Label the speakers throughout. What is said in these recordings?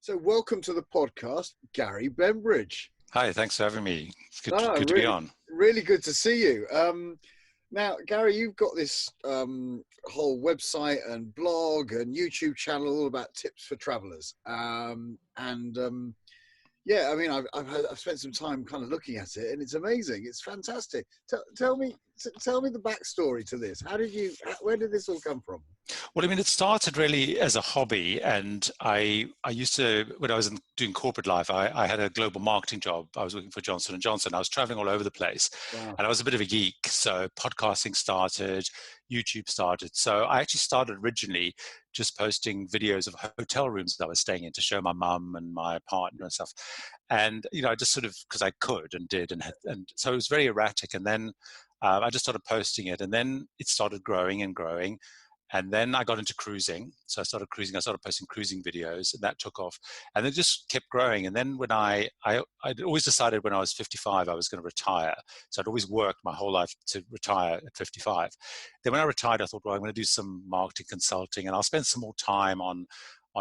Speaker 1: So welcome to the podcast, Gary Bembridge.
Speaker 2: Hi, thanks for having me. It's good to be on.
Speaker 1: Really good to see you. Now, Gary, you've got this whole website and blog and YouTube channel all about tips for travelers. Yeah, I mean, I've spent some time kind of looking at it, and it's amazing. It's fantastic. Tell me the backstory to this. Where did this all come from?
Speaker 2: Well, I mean, it started really as a hobby, and I used to, when I was doing corporate life, I had a global marketing job. I was working for Johnson & Johnson. I was traveling all over the place,
Speaker 1: Wow.
Speaker 2: and I was a bit of a geek. So podcasting started, YouTube started. So I actually started originally just posting videos of hotel rooms that I was staying in to show my mum and my partner and stuff. And, I just sort of, because I could and did, and so it was very erratic. And then I just started posting it, and then it started growing and growing. And then I got into cruising. So I started cruising. I started posting cruising videos, and that took off. And it just kept growing. And then when I'd always decided when I was 55, I was going to retire. So I'd always worked my whole life to retire at 55. Then when I retired, I thought, well, I'm going to do some marketing consulting, and I'll spend some more time on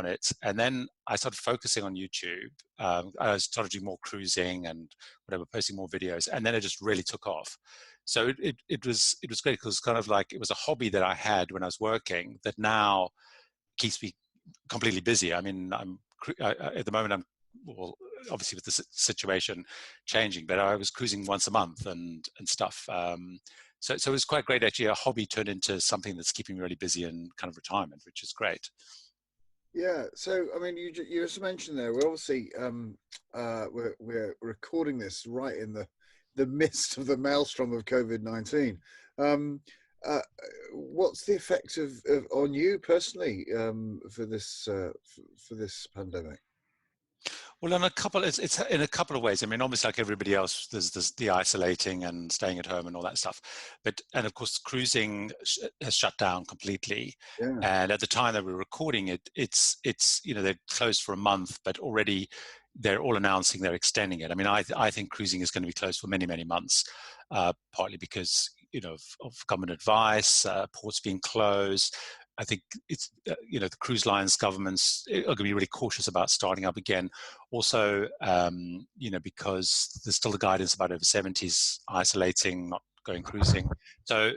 Speaker 2: it. And then I started focusing on YouTube. I started doing more cruising and whatever, posting more videos. And then it just really took off. So it was great because kind of like it was a hobby that I had when I was working that now keeps me completely busy. I mean, at the moment well, obviously with the situation changing, but I was cruising once a month and stuff. So it was quite great. Actually, a hobby turned into something that's keeping me really busy in kind of retirement, which is great.
Speaker 1: Yeah. So, I mean, you just mentioned there, we're obviously we're recording this right in the midst of the maelstrom of COVID-19. What's the effect on you personally for this pandemic?
Speaker 2: Well, it's in a couple of ways. I mean, obviously, like everybody else, there's the isolating and staying at home and all that stuff. And of course, cruising has shut down completely.
Speaker 1: Yeah.
Speaker 2: And at the time that we're recording it, it's they're closed for a month, but already they're all announcing they're extending it. I mean, I think cruising is going to be closed for many, many months, partly because of government advice, ports being closed. I think it's, the cruise lines, governments are going to be really cautious about starting up again. Also, because there's still the guidance about over 70s isolating, not going cruising. So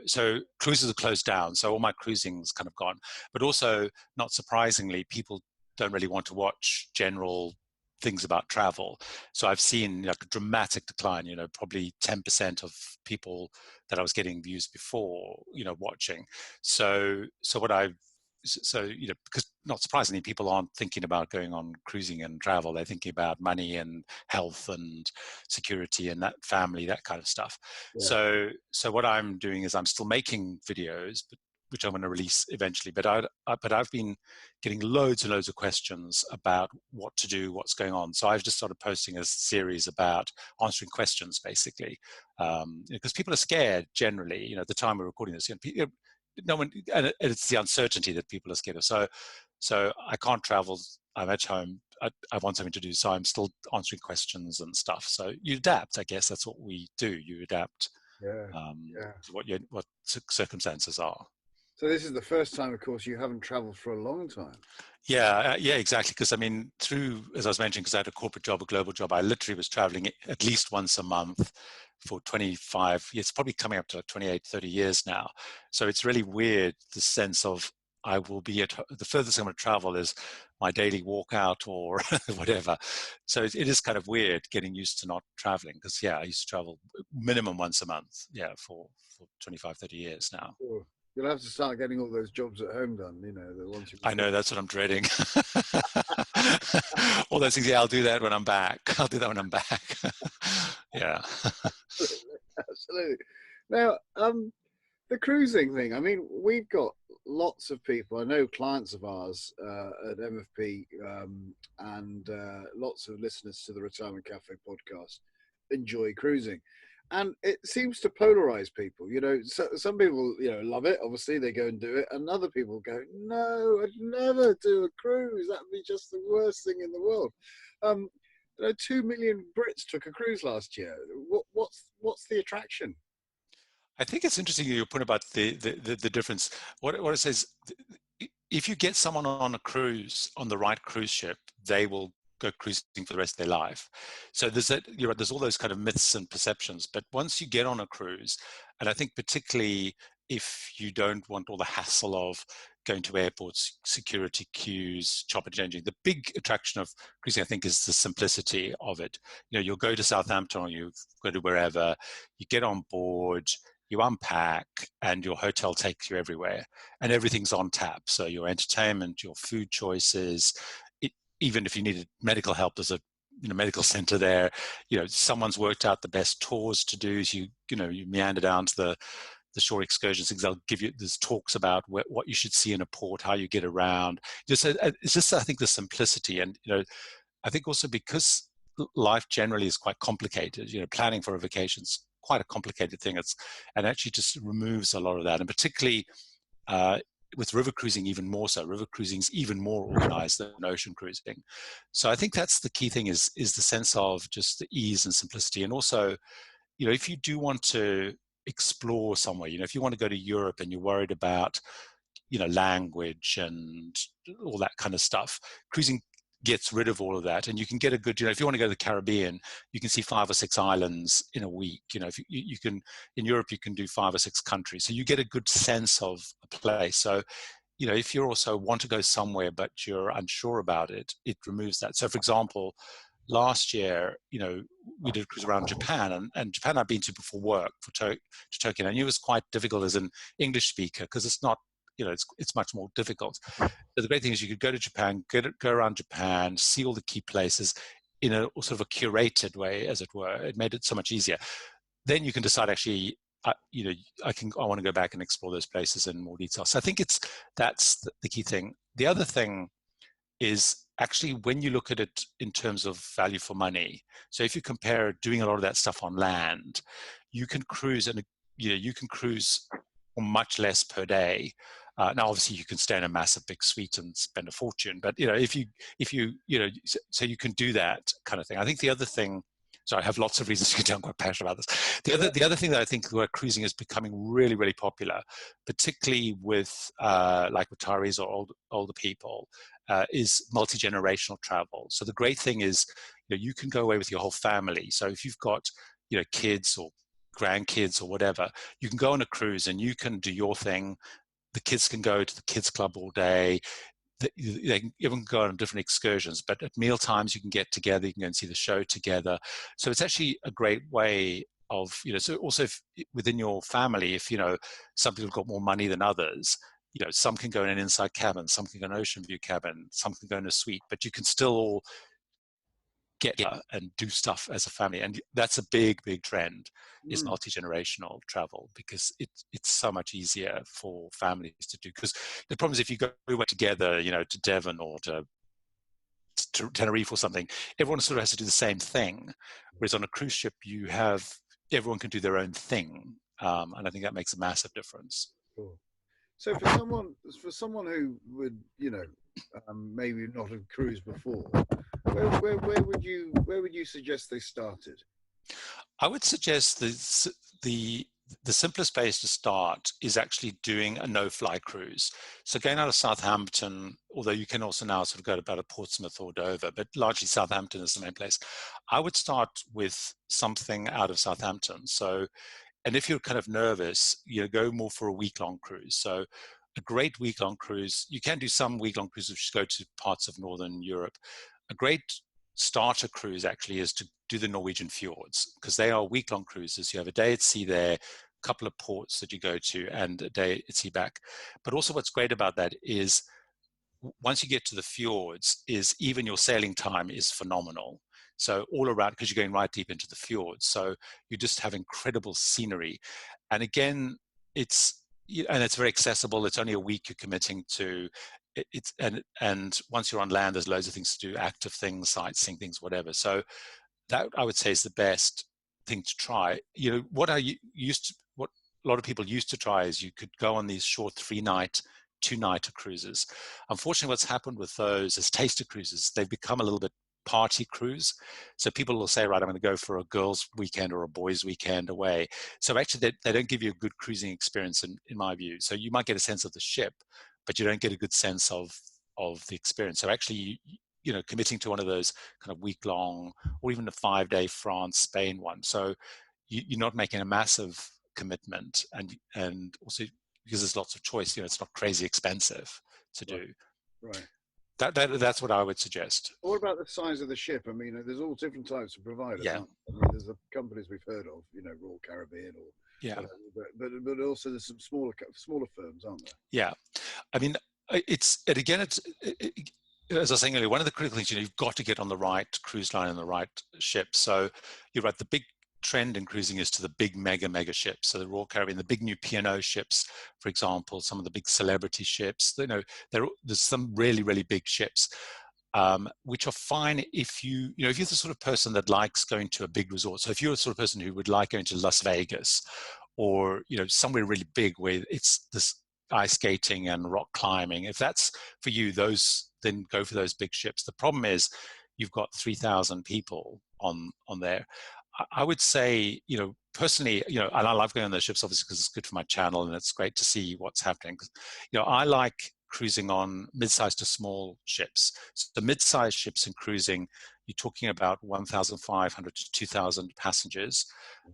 Speaker 2: cruises are closed down. So all my cruising's kind of gone. But also, not surprisingly, people don't really want to watch general things about travel. So I've seen like a dramatic decline, probably 10% of people that I was getting views before, watching. So because not surprisingly, people aren't thinking about going on cruising and travel. They're thinking about money and health and security and that family, that kind of stuff. Yeah. So what I'm doing is I'm still making videos, which I'm going to release eventually. But I've been getting loads and loads of questions about what to do, what's going on. So I've just started posting a series about answering questions, basically, because people are scared generally. At the time we're recording this, no one, and it's the uncertainty that people are scared of. So I can't travel. I'm at home. I want something to do, so I'm still answering questions and stuff. So you adapt. I guess that's what we do. You adapt to what circumstances are.
Speaker 1: So this is the first time, of course, you haven't traveled for a long time.
Speaker 2: Yeah, exactly. Because I mean, as I was mentioning, because I had a corporate job, a global job, I literally was traveling at least once a month for 25 years, it's probably coming up to 28, 30 years now. So it's really weird, the sense of I will be the furthest I'm going to travel is my daily walkout or whatever. So it is kind of weird getting used to not traveling because, I used to travel minimum once a month, for 25, 30 years now.
Speaker 1: Sure. You'll have to start getting all those jobs at home done, the ones you...
Speaker 2: I know, that's what I'm dreading. All those things, I'll do that when I'm back. I'll do that when I'm back. Yeah.
Speaker 1: Absolutely. Now, the cruising thing, I mean, we've got lots of people, I know clients of ours at MFP and lots of listeners to the Retirement Café podcast enjoy cruising. And it seems to polarize people, so some people, love it. Obviously they go and do it. And other people go, no, I'd never do a cruise. That'd be just the worst thing in the world. 2 million Brits took a cruise last year. What's the attraction?
Speaker 2: I think it's interesting your point about the difference. What it says, if you get someone on a cruise, on the right cruise ship, they will go cruising for the rest of their life. So there's all those kind of myths and perceptions. But once you get on a cruise, and I think particularly if you don't want all the hassle of going to airports, security queues, chopper changing, the big attraction of cruising, I think, is the simplicity of it. You'll go to Southampton or you go to wherever, you get on board, you unpack, and your hotel takes you everywhere, and everything's on tap. So your entertainment, your food choices, even if you needed medical help, there's a medical center there. Someone's worked out the best tours to do. So you meander down to the shore excursions. They'll give you, there's talks about what you should see in a port, how you get around. It's just, I think, the simplicity. And I think also because life generally is quite complicated. Planning for a vacation is quite a complicated thing. And actually just removes a lot of that, and particularly with river cruising, even more so. River cruising is even more organized than ocean cruising. So I think that's the key thing, is the sense of just the ease and simplicity. And also, if you do want to explore somewhere, if you want to go to Europe and you're worried about, language and all that kind of stuff, cruising gets rid of all of that, and you can get a good, if you want to go to the Caribbean, you can see 5 or 6 islands in a week. If you can, in Europe, you can do 5 or 6 countries, so you get a good sense of a place. So if you also want to go somewhere but you're unsure about it, it removes that. So for example, last year, we did a cruise around Japan, and Japan I've been to before work to Tokyo, and I knew it was quite difficult as an English speaker, because it's not, it's much more difficult. But the great thing is you could go to Japan, go around Japan, see all the key places in a sort of a curated way, as it were. It made it so much easier. Then you can decide, actually, I want to go back and explore those places in more detail. So I think that's the key thing. The other thing is actually when you look at it in terms of value for money. So if you compare doing a lot of that stuff on land, you can cruise for much less per day. Now, obviously, you can stay in a massive big suite and spend a fortune, but so you can do that kind of thing. I think the other thing, so I have lots of reasons you can tell I'm quite passionate about this. The other thing that I think where cruising is becoming really, really popular, particularly with like retirees or older people, is multi-generational travel. So the great thing is, you can go away with your whole family. So if you've got, kids or grandkids or whatever, you can go on a cruise and you can do your thing. The kids can go to the kids club all day. They can even go on different excursions, but at meal times you can get together, you can go and see the show together. So it's actually a great way of, so also within your family, if, some people have got more money than others, some can go in an inside cabin, some can go in an ocean view cabin, some can go in a suite, but you can still all get and do stuff as a family. And that's a big trend, is multi-generational travel, because it's so much easier for families to do. Because the problem is, if you go together, to Devon or to Tenerife or something, everyone sort of has to do the same thing. Whereas on a cruise ship, everyone can do their own thing. And I think that makes a massive difference.
Speaker 1: Cool. So for someone who would, maybe not have cruised before, where would you suggest they started?
Speaker 2: I would suggest the simplest place to start is actually doing a no-fly cruise. So going out of Southampton, although you can also now sort of go to about Portsmouth or Dover, but largely Southampton is the main place. I would start with something out of Southampton. So, and if you're kind of nervous, go more for a week-long cruise. So a great week-long cruise, you can do some week-long cruises which go to parts of Northern Europe. A great starter cruise actually is to do the Norwegian fjords, because they are week-long cruises. You have a day at sea there, a couple of ports that you go to, and a day at sea back. But also what's great about that is once you get to the fjords, is even your sailing time is phenomenal. So all around, because you're going right deep into the fjords, so you just have incredible scenery. And again, it's very accessible. It's only a week you're committing to. And once you're on land, there's loads of things to do, active things, sightseeing things, whatever. So that, I would say, is the best thing to try. What a lot of people used to try is you could go on these short 3-night, 2-nighter cruises. Unfortunately, what's happened with those is taster cruises. They've become a little bit party cruise. So people will say, right, I'm going to go for a girls' weekend or a boys' weekend away. So actually, they don't give you a good cruising experience in my view. So you might get a sense of the ship, but you don't get a good sense of the experience. So actually, committing to one of those kind of week-long or even a 5-day France, Spain one. So you're not making a massive commitment, and also because there's lots of choice, it's not crazy expensive to do.
Speaker 1: Right.
Speaker 2: That's what I would suggest.
Speaker 1: What about the size of the ship? I mean, there's all different types of providers.
Speaker 2: Yeah.
Speaker 1: I mean, there's the companies we've heard of, Royal Caribbean or whatever, but also there's some smaller firms, aren't there?
Speaker 2: Yeah, I mean, it's as I was saying earlier, one of the critical things, you've got to get on the right cruise line and the right ship. So you're right, the big trend in cruising is to the big mega ships. So the Royal Caribbean, the big new P&O ships, for example, some of the big celebrity ships, there's some really, really big ships, which are fine if you're the sort of person that likes going to a big resort. So if you're the sort of person who would like going to Las Vegas or, somewhere really big where it's this ice skating and rock climbing, if that's for you, then go for those big ships. The problem is you've got 3,000 people on there. I would say, personally, and I love going on those ships obviously because it's good for my channel and it's great to see what's happening. I like cruising on mid-sized to small ships. So the mid-sized ships in cruising, you're talking about 1,500 to 2,000 passengers.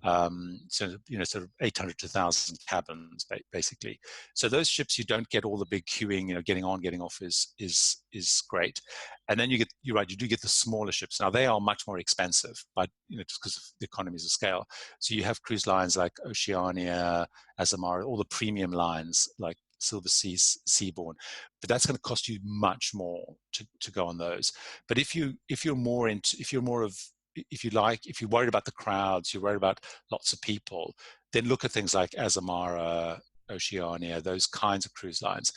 Speaker 2: Sort of 800 to 1,000 cabins, basically. So those ships, you don't get all the big queuing, getting on, getting off is great. And then you're right, you do get the smaller ships. Now they are much more expensive, but just because of the economies of scale. So you have cruise lines like Oceania, Azamara, all the premium lines like Silver Seas, Seabourn, but that's going to cost you much more to go on those. But if you're worried about the crowds, you're worried about lots of people, then look at things like Azamara, Oceania, those kinds of cruise lines,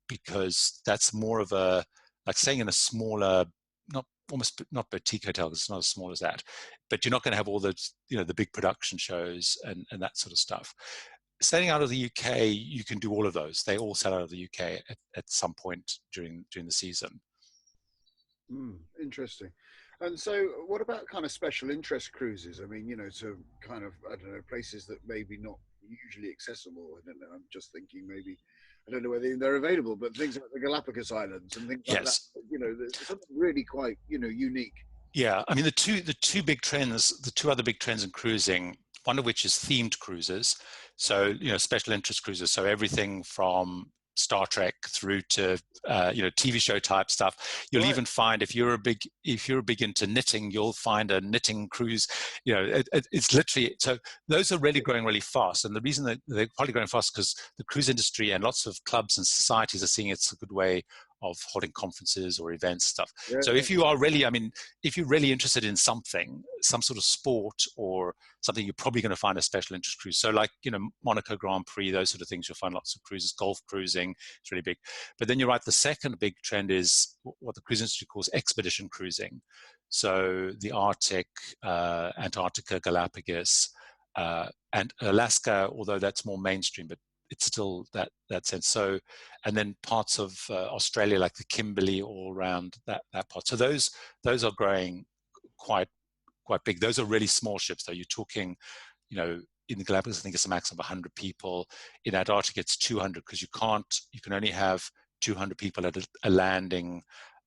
Speaker 2: because that's more of a, like staying in a smaller, not boutique hotel, because it's not as small as that, but you're not going to have all the, the big production shows and that sort of stuff. Staying out of the UK, you can do all of those. They all sell out of the UK at some point during the season.
Speaker 1: Interesting. And so what about kind of special interest cruises? I mean, to kind of, I don't know, places that maybe not usually accessible. I don't know. I'm just thinking maybe, I don't know whether they're available, but things like the Galapagos Islands and things like that. There's something really quite, unique.
Speaker 2: Yeah. I mean, the two other big trends in cruising, one of which is themed cruises. So, special interest cruises. So everything from Star Trek through to, TV show type stuff. You'll even find if you're big into knitting, you'll find a knitting cruise. It's literally, so those are really growing really fast. And the reason that they're probably growing fast because the cruise industry and lots of clubs and societies are seeing it's a good way of holding conferences or events stuff. So if you're really interested in something, some sort of sport or something, you're probably going to find a special interest cruise. So like, Monaco Grand Prix, those sort of things, you'll find lots of cruises. Golf cruising, it's really big. But then you're right, the second big trend is what the cruise industry calls expedition cruising. So the Arctic, Antarctica, Galapagos, and Alaska, although that's more mainstream, but it's still that sense. So, and then parts of Australia, like the Kimberley, all around that part. So those are growing quite big. Those are really small ships, though. You're talking, in the Galapagos, I think it's a maximum of 100 people. In Antarctica, it's 200 because you can only have 200 people at a landing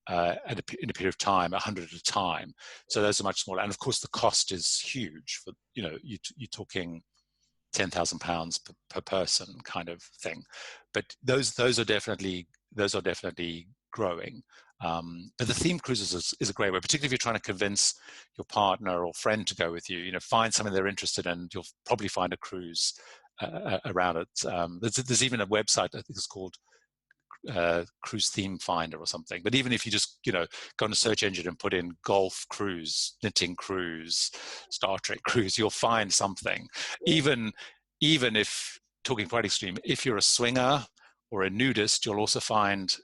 Speaker 2: in a period of time, 100 at a time. So those are much smaller. And of course, the cost is huge. For you're talking £10,000 per person kind of thing, but those are definitely growing. But the theme cruises is a great way, particularly if you're trying to convince your partner or friend to go with you. Find something they're interested in. You'll probably find a cruise around it. There's even a website I think it's called Cruise Theme Finder or something. But even if you just go on a search engine and put in golf cruise, knitting cruise, Star Trek cruise, you'll find something. Even if talking quite extreme, if you're a swinger or a nudist, you'll also find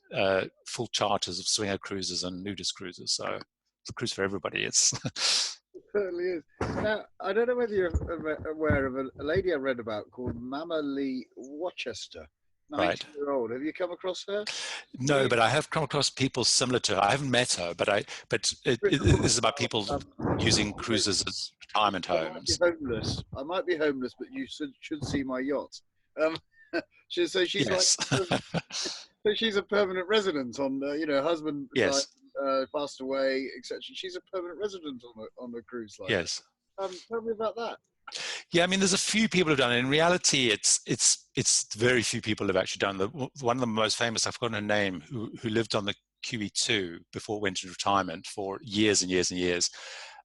Speaker 2: full charters of swinger cruises and nudist cruises. So it's a cruise for everybody. It
Speaker 1: certainly is. Now, I don't know whether you're aware of a lady I read about called Mama Lee Rochester. 90-year-old. Have you come across her?
Speaker 2: No, but I have come across people similar to her. I haven't met her, but it is about people using cruises as retirement homes.
Speaker 1: I might be homeless, but you should see my yacht. She's
Speaker 2: yes.
Speaker 1: like So she's a permanent resident on, husband died,
Speaker 2: Yes,
Speaker 1: passed away, etc. She's a permanent resident on the cruise line.
Speaker 2: yes.
Speaker 1: Tell me about that.
Speaker 2: Yeah, I mean, there's a few people who've done it. In reality, it's very few people have actually done. One of the most famous, I've forgotten her name, who lived on the QE2 before it went into retirement for years and years and years.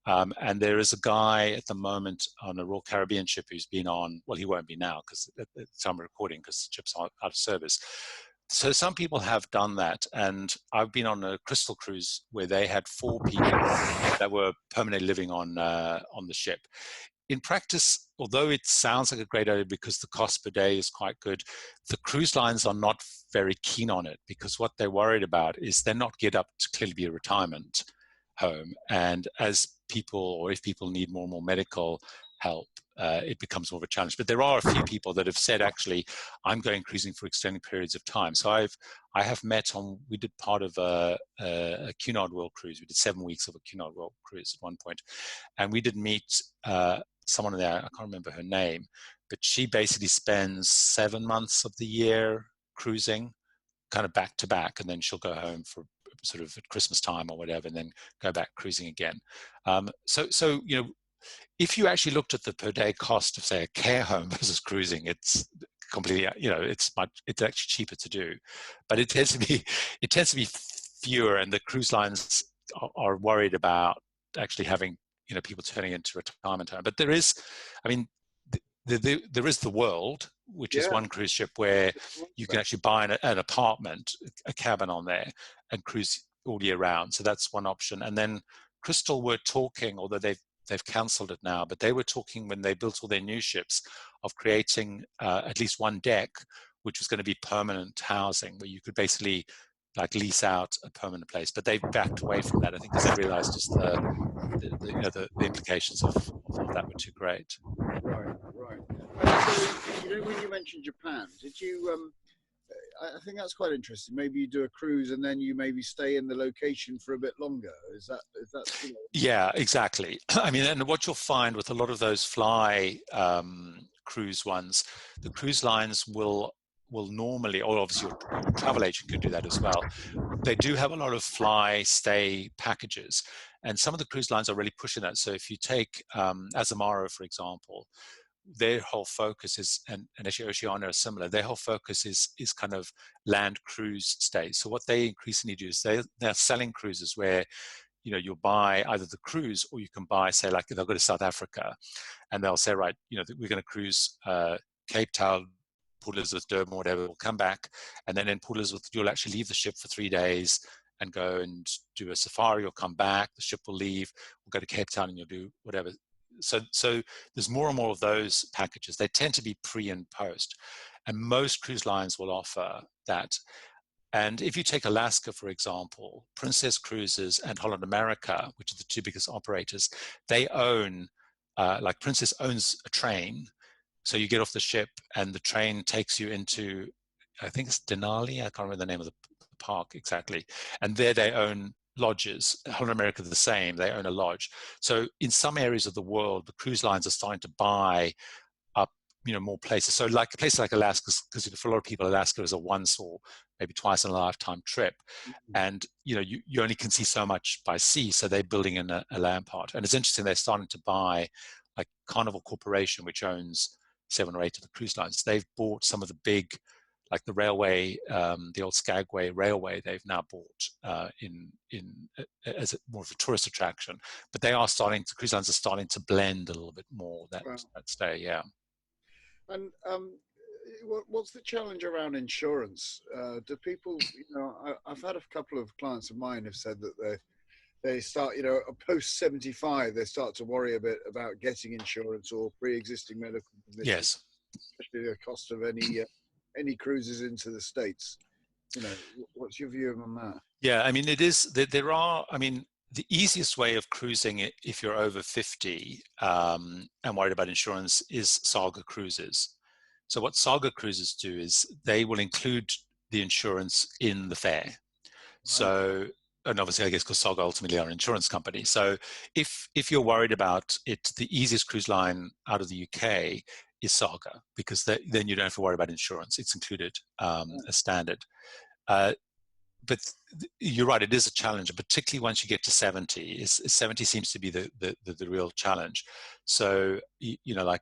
Speaker 2: And there is a guy at the moment on a Royal Caribbean ship who's been on, well, he won't be now because at the time of recording, because the ship's out of service. So some people have done that. And I've been on a Crystal cruise where they had 4 people that were permanently living on the ship. In practice, although it sounds like a great idea because the cost per day is quite good, the cruise lines are not very keen on it, because what they're worried about is they're not geared up to clearly be a retirement home. And as people, or if people need more and more medical help, it becomes more of a challenge. But there are a few people that have said, actually, I'm going cruising for extended periods of time. So I have met on, we did part of a Cunard World cruise. We did 7 weeks of a Cunard World cruise at one point. And we did meet someone there, I can't remember her name, but she basically spends 7 months of the year cruising, kind of back to back, and then she'll go home for sort of at Christmas time or whatever, and then go back cruising again. So if you actually looked at the per day cost of, say, a care home versus cruising, it's completely, it's actually cheaper to do, but it tends to be fewer, and the cruise lines are worried about actually having people turning into retirement home. But there is, I mean, there is the World, which is one cruise ship where you can actually buy an apartment, a cabin on there, and cruise all year round. So that's one option. And then Crystal were talking, although they've cancelled it now, but they were talking when they built all their new ships of creating at least one deck, which was going to be permanent housing, where you could basically like lease out a permanent place. But they've backed away from that, I think, because they realized just the implications of that were too great.
Speaker 1: Right. And so, when you mentioned Japan, did you? I think that's quite interesting. Maybe you do a cruise and then you maybe stay in the location for a bit longer. Is that?
Speaker 2: Yeah, exactly. I mean, and what you'll find with a lot of those fly cruise ones, the cruise lines will normally, or obviously your travel agent could do that as well. They do have a lot of fly stay packages, and some of the cruise lines are really pushing that. So if you take Azamara, for example, their whole focus is, and actually Oceania are similar, their whole focus is kind of land cruise stays. So what they increasingly do is they're selling cruises where you'll buy either the cruise, or you can buy, say, like they'll go to South Africa and they'll say, right, we're going to cruise Cape Town, Port Elizabeth, Durban, whatever. We'll come back, and then in Port Elizabeth, you'll actually leave the ship for 3 days and go and do a safari. You'll come back, the ship will leave, we'll go to Cape Town, and you'll do whatever. So there's more and more of those packages. They tend to be pre and post, and most cruise lines will offer that. And if you take Alaska, for example, Princess Cruises and Holland America, which are the 2 biggest operators, they own, like Princess owns a train. So you get off the ship and the train takes you into, I think it's Denali, I can't remember the name of the park exactly. And there they own lodges. Holland America the same, they own a lodge. So in some areas of the world, the cruise lines are starting to buy up, more places. So like a place like Alaska, because for a lot of people, Alaska is a once or maybe twice in a lifetime trip. And, you only can see so much by sea. So they're building in a land part. And it's interesting, they're starting to buy, like Carnival Corporation, which owns 7 or 8 of the cruise lines. They've bought some of the big, like the railway, the old Skagway Railway. They've now bought as more of a tourist attraction. But they are cruise lines are starting to blend a little bit more that stay. Yeah.
Speaker 1: And what's the challenge around insurance? Do people, I've had a couple of clients of mine have said that they start, post 75, they start to worry a bit about getting insurance or pre-existing medical conditions.
Speaker 2: Yes.
Speaker 1: Especially the cost of any cruises into the States. What's your view on that?
Speaker 2: Yeah, I mean, it is, there are, I mean, the easiest way of cruising if you're over 50 and worried about insurance is Saga Cruises. So what Saga Cruises do is they will include the insurance in the fare. Right. So, and obviously I guess because Saga ultimately are an insurance company. So if you're worried about it, the easiest cruise line out of the UK is Saga, because then you don't have to worry about insurance. It's included as standard. But you're right, it is a challenge, particularly once you get to 70. 70 seems to be the real challenge. So, like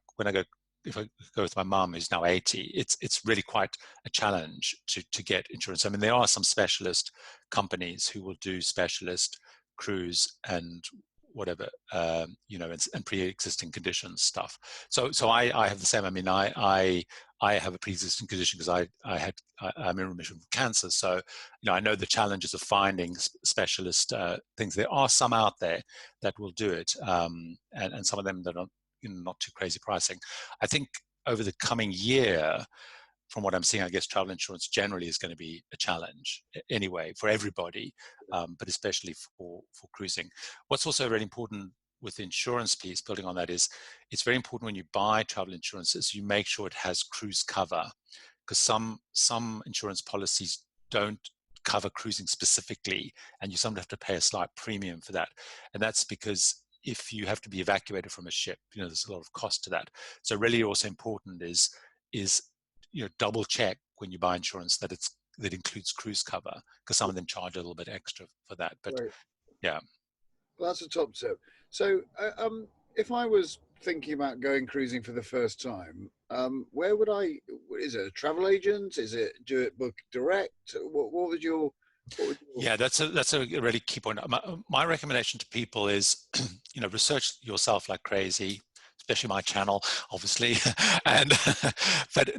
Speaker 2: if I go with my mum who's now 80, it's really quite a challenge to get insurance. I mean, there are some specialist companies who will do specialist cruise and whatever, and pre-existing conditions stuff. So I have the same. I mean, I have a pre-existing condition because I'm in remission from cancer. So, I know the challenges of finding specialist things. There are some out there that will do it, and some of them that are not too crazy pricing. I think over the coming year, from what I'm seeing, I guess travel insurance generally is going to be a challenge anyway for everybody, but especially for cruising. What's also really important with the insurance piece, building on that, is it's very important when you buy travel insurance is you make sure it has cruise cover, because some insurance policies don't cover cruising specifically, and you sometimes have to pay a slight premium for that. And that's because if you have to be evacuated from a ship, there's a lot of cost to that. So really also important is double check when you buy insurance that includes cruise cover, because some of them charge a little bit extra for that. But
Speaker 1: right.
Speaker 2: Yeah.
Speaker 1: Well, that's a top tip. So if I was thinking about going cruising for the first time, where would is it a travel agent? Is it do it book direct? What would your
Speaker 2: Yeah, that's a really key point. My recommendation to people is, research yourself like crazy, especially my channel, obviously, but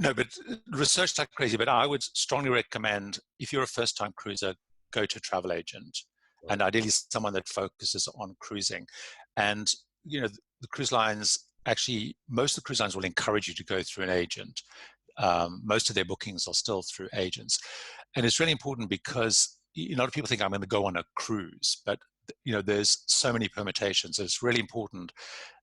Speaker 2: research like crazy. But I would strongly recommend, if you're a first-time cruiser, go to a travel agent, and ideally someone that focuses on cruising. And the cruise lines, actually, most of the cruise lines will encourage you to go through an agent. Most of their bookings are still through agents, and it's really important because a lot of people think I'm going to go on a cruise, but there's so many permutations. It's really important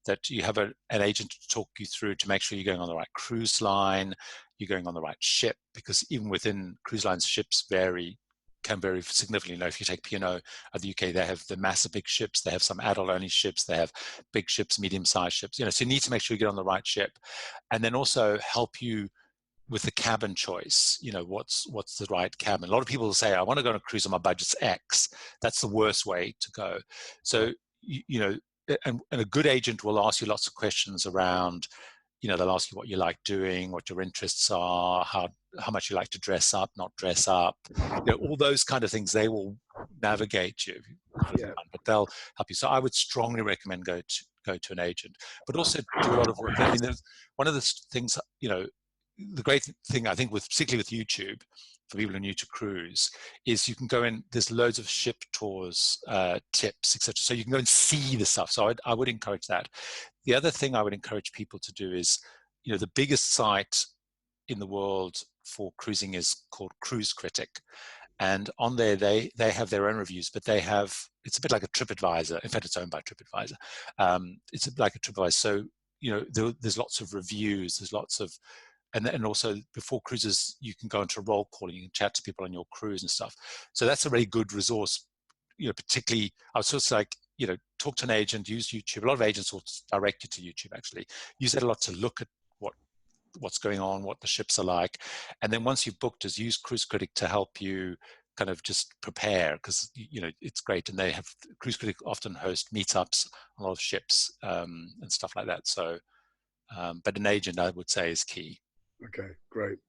Speaker 2: that you have an agent to talk you through to make sure you're going on the right cruise line, you're going on the right ship, because even within cruise lines, ships can vary significantly. If you take P&O of the UK, they have the massive big ships, they have some adult-only ships, they have big ships, medium-sized ships. So you need to make sure you get on the right ship, and then also help you with the cabin choice. What's the right cabin? A lot of people will say, I want to go on a cruise and my budget's X. That's the worst way to go. So, and a good agent will ask you lots of questions around, they'll ask you what you like doing, what your interests are, how much you like to dress up, not dress up, all those kind of things. They will navigate you, but they'll help you. So I would strongly recommend go to an agent, but also do a lot of work. I mean, one of the things, the great thing, I think, particularly with YouTube, for people who are new to cruise, is you can go in, there's loads of ship tours, tips, etc. So you can go and see the stuff. So I would encourage that. The other thing I would encourage people to do is, the biggest site in the world for cruising is called Cruise Critic. And on there, they have their own reviews, but it's a bit like a TripAdvisor. In fact, it's owned by TripAdvisor. It's like a TripAdvisor. So, there's lots of reviews, there's lots of, and also before cruises, you can go into roll calling, you can chat to people on your cruise and stuff. So that's a really good resource, particularly, I was sort of like, talk to an agent, use YouTube. A lot of agents will direct you to YouTube, actually. Use that a lot to look at what's going on, what the ships are like. And then once you've booked us, use Cruise Critic to help you kind of just prepare, because, it's great. And they have, Cruise Critic often host meetups on a lot of ships and stuff like that. So, but an agent, I would say, is key.
Speaker 1: Okay, great.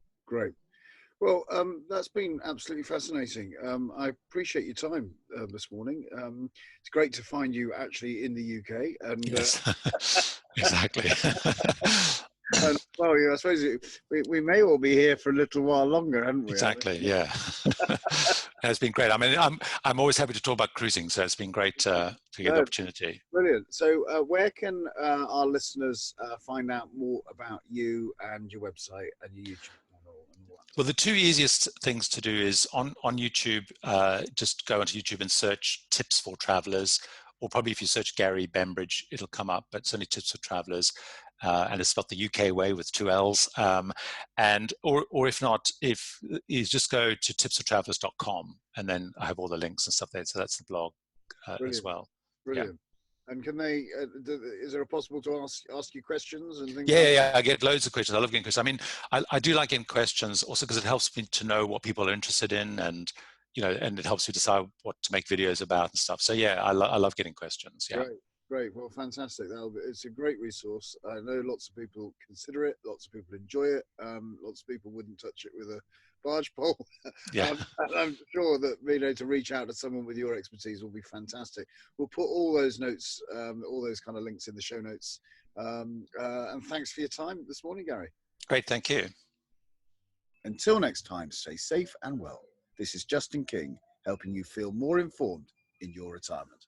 Speaker 1: Well, that's been absolutely fascinating. I appreciate your time this morning. It's great to find you actually in the UK. And,
Speaker 2: yes, exactly.
Speaker 1: And, well, I suppose we may all be here for a little while longer, haven't we?
Speaker 2: Exactly. Yeah. It's been great. I mean, I'm always happy to talk about cruising, so it's been great to get the opportunity.
Speaker 1: Brilliant. So, where can our listeners find out more about you and your website and your YouTube channel and all that?
Speaker 2: Well, the two easiest things to do is on YouTube. Just go onto YouTube and search "tips for travelers," or probably if you search Gary Bembridge, it'll come up. But certainly "tips for travelers." And it's spelled the UK way with 2 L's. Or if not, if you just go to tipsfortravelers.com, and then I have all the links and stuff there. So that's the blog as well.
Speaker 1: Brilliant. And can they? Is it possible to ask you questions and things?
Speaker 2: Yeah. I get loads of questions. I love getting questions. I mean, I do like getting questions also because it helps me to know what people are interested in, and and it helps me decide what to make videos about and stuff. So yeah, I love getting questions. Yeah.
Speaker 1: Great. Well, fantastic. It's a great resource. I know lots of people consider it. Lots of people enjoy it. Lots of people wouldn't touch it with a barge pole.
Speaker 2: Yeah.
Speaker 1: And I'm sure that to reach out to someone with your expertise will be fantastic. We'll put all those notes, all those kind of links in the show notes. And thanks for your time this morning, Gary.
Speaker 2: Great. Thank you.
Speaker 1: Until next time, stay safe and well. This is Justin King, helping you feel more informed in your retirement.